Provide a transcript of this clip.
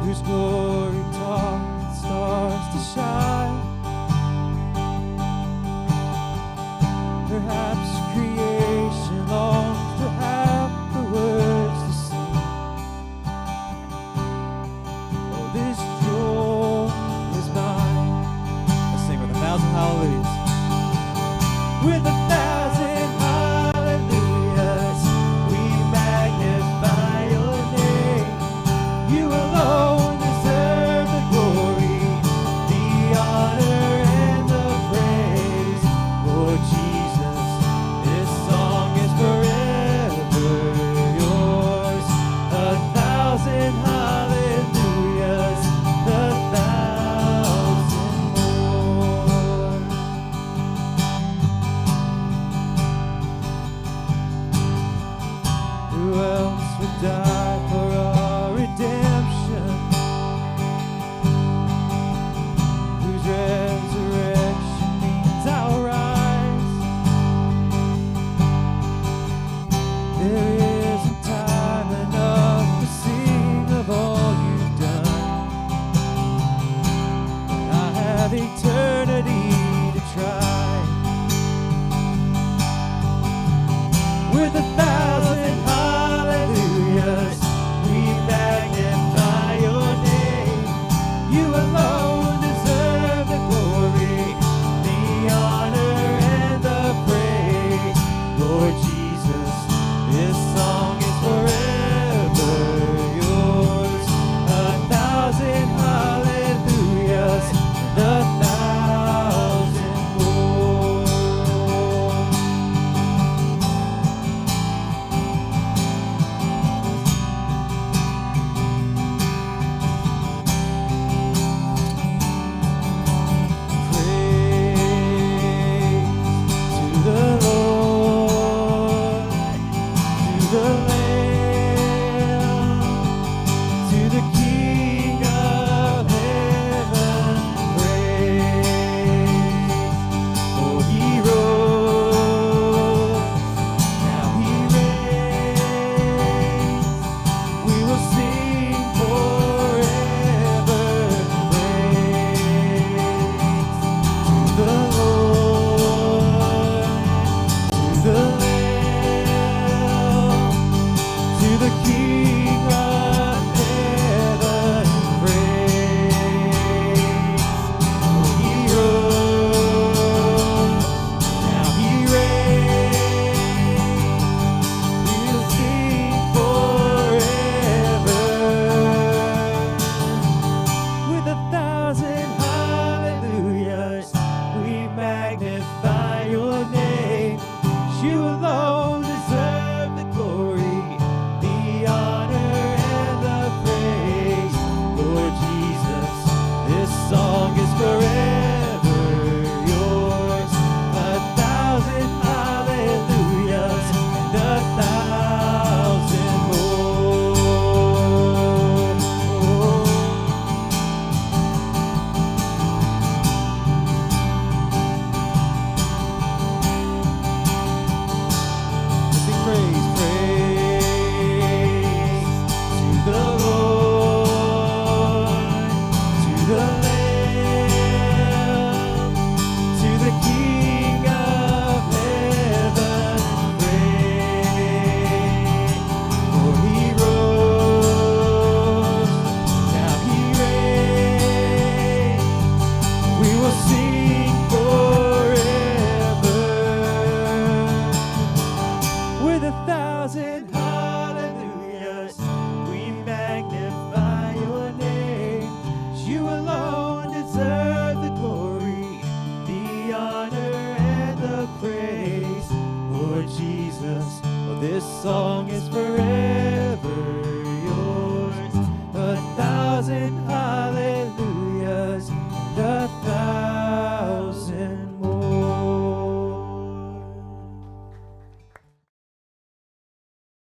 whose glory taught stars to shine. Perhaps creation longs to have the words to sing. Oh, this joy is mine. Let's sing with 1,000 hallelujahs. With 1,000 hallelujahs, we magnify your name. You alone deserve the glory, the honor, and the praise. Lord Jesus, this song is forever yours. 1,000 hallelujahs, 1,000 more. Who else would die for our redemption? Whose resurrection means our rise? There isn't time enough to sing of all you've done. I have eternity to try. With 1,000 hallelujahs, we magnify your name. You alone deserve the glory, the honor, and the praise. Lord Jesus, this song is forever yours. 1,000 hallelujahs, and 1,000 more. This song is for